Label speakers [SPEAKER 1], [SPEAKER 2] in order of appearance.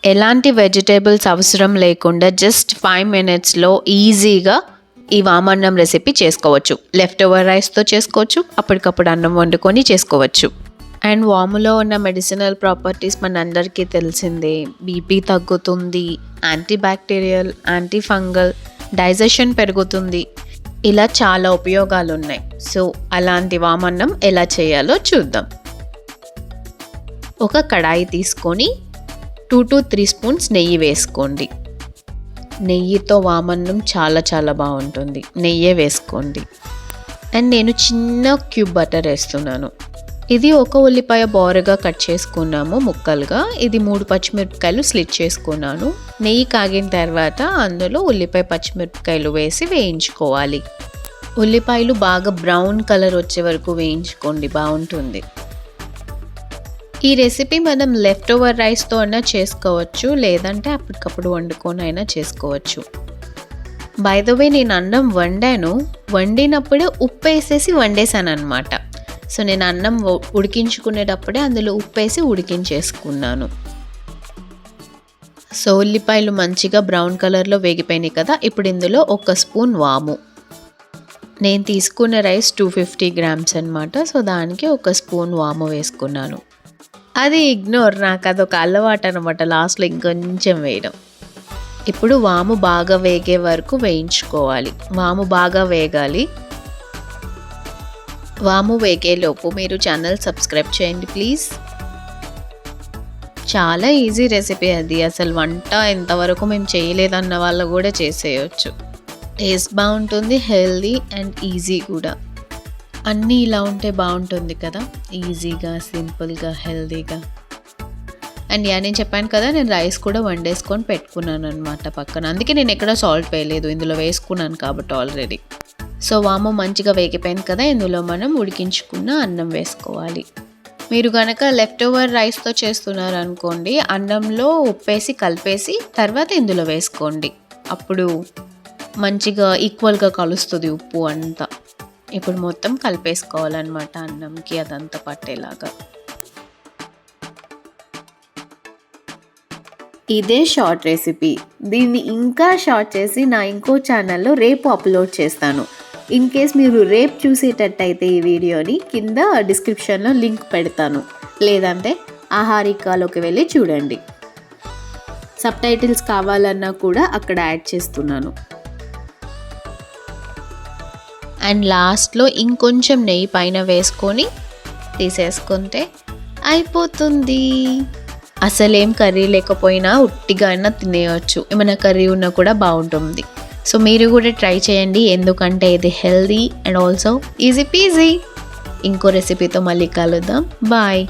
[SPEAKER 1] ఎలాంటి వెజిటేబుల్స్ అవసరం లేకుండా జస్ట్ 5 మినిట్స్లో ఈజీగా ఈ వామన్నం రెసిపీ చేసుకోవచ్చు. లెఫ్ట్ ఓవర్ రైస్తో చేసుకోవచ్చు, అప్పటికప్పుడు అన్నం వండుకొని చేసుకోవచ్చు. అండ్ వాములో ఉన్న మెడిసినల్ ప్రాపర్టీస్ మనందరికీ తెలిసిందే. బీపీ తగ్గుతుంది, anti bacterial, anti fungal, digestion పెరుగుతుంది, ఇలా చాలా ఉపయోగాలు ఉన్నాయి. సో అలాంటి వామన్నం ఎలా చేయాలో చూద్దాం. ఒక కడాయి తీసుకొని 2 to 3 స్పూన్స్ నెయ్యి వేసుకోండి. నెయ్యితో వామన్నం చాలా చాలా బాగుంటుంది, నెయ్యే వేసుకోండి. అండ్ నేను చిన్న క్యూబ్ బటర్ వేస్తున్నాను. ఇది ఒక ఉల్లిపాయ బోరగా కట్ చేసుకున్నాము ముక్కలుగా. ఇది 3 పచ్చిమిరపకాయలు స్లిట్ చేసుకున్నాను. నెయ్యి కాగిన తర్వాత అందులో ఉల్లిపాయ పచ్చిమిరపకాయలు వేసి వేయించుకోవాలి. ఉల్లిపాయలు బాగా బ్రౌన్ కలర్ వచ్చే వరకు వేయించుకోండి, బాగుంటుంది. ఈ రెసిపీ మనం లెఫ్ట్ ఓవర్ రైస్తో అయినా చేసుకోవచ్చు, లేదంటే అప్పటికప్పుడు వండుకొని అయినా చేసుకోవచ్చు. బై ద వే నేను అన్నం వండినప్పుడే ఉప్పు వేసేసి వండేసాను అనమాట. సో నేను అన్నం ఉడికించుకునేటప్పుడే అందులో ఉప్పు వేసి ఉడికించేసుకున్నాను. సో ఉల్లిపాయలు మంచిగా బ్రౌన్ కలర్లో వేగిపోయినాయి కదా. ఇప్పుడు ఇందులో 1 స్పూన్ వాము. నేను తీసుకున్న రైస్ 250 గ్రామ్స్ అనమాట. సో దానికి 1 స్పూన్ వాము వేసుకున్నాను. అది ఇగ్నోర్, నాకు అదొక అలవాటు అనమాట లాస్ట్లో ఇంకొంచెం వేయడం. ఇప్పుడు వాము బాగా వేగే వరకు వేయించుకోవాలి. వాము బాగా వేగాలి. వాము వేగేలోపు మీరు ఛానల్ సబ్స్క్రైబ్ చేయండి ప్లీజ్. చాలా ఈజీ రెసిపీ అది. అసలు వంట ఎంతవరకు మేము చేయలేదన్న వాళ్ళు కూడా చేసేయచ్చు. టేస్ట్ బాగుంటుంది, హెల్దీ అండ్ ఈజీ కూడా. అన్నీ ఇలా ఉంటే బాగుంటుంది కదా, ఈజీగా, సింపుల్గా, హెల్దీగా. అండ్ నేను చెప్పాను కదా, నేను రైస్ కూడా వండేసుకొని పెట్టుకున్నాను అనమాట పక్కన. అందుకే నేను ఎక్కడ సాల్ట్ వేయలేదు, ఇందులో వేసుకున్నాను కాబట్టి ఆల్రెడీ. సో వాము మంచిగా వేగిపోయింది కదా, ఇందులో మనం ఉడికించుకున్న అన్నం వేసుకోవాలి. మీరు కనుక లెఫ్ట్ ఓవర్ రైస్తో చేస్తున్నారు అనుకోండి, అన్నంలో ఉప్పేసి కలిపేసి తర్వాత ఇందులో వేసుకోండి. అప్పుడు మంచిగా ఈక్వల్గా కలుస్తుంది ఉప్పు అంతా. ఇప్పుడు మొత్తం కలిపేసుకోవాలన్నమాట అన్నంకి అదంతా పట్టేలాగా. ఇదే షార్ట్ రెసిపీ. దీన్ని ఇంకా షార్ట్ చేసి నా ఇంకో ఛానల్లో రేపు అప్లోడ్ చేస్తాను. ఇన్ కేస్ మీరు రేపు చూసేటట్టయితే ఈ వీడియోని కింద డిస్క్రిప్షన్లో లింక్ పెడతాను, లేదంటే ఆహారికాలోకి వెళ్ళి చూడండి. సబ్ టైటిల్స్ కావాలన్నా కూడా అక్కడ యాడ్ చేస్తున్నాను. అండ్ లాస్ట్లో ఇంకొంచెం నెయ్యి పైన వేసుకొని తీసేసుకుంటే అయిపోతుంది. అసలేం కర్రీ లేకపోయినా ఉట్టిగా అయినా తినేయచ్చు, ఏమైనా కర్రీ ఉన్నా కూడా బాగుంటుంది. సో మీరు కూడా ట్రై చేయండి, ఎందుకంటే ఇది healthy and also easy PG. ఇంకో రెసిపీతో మళ్ళీ కలుద్దాం. బాయ్.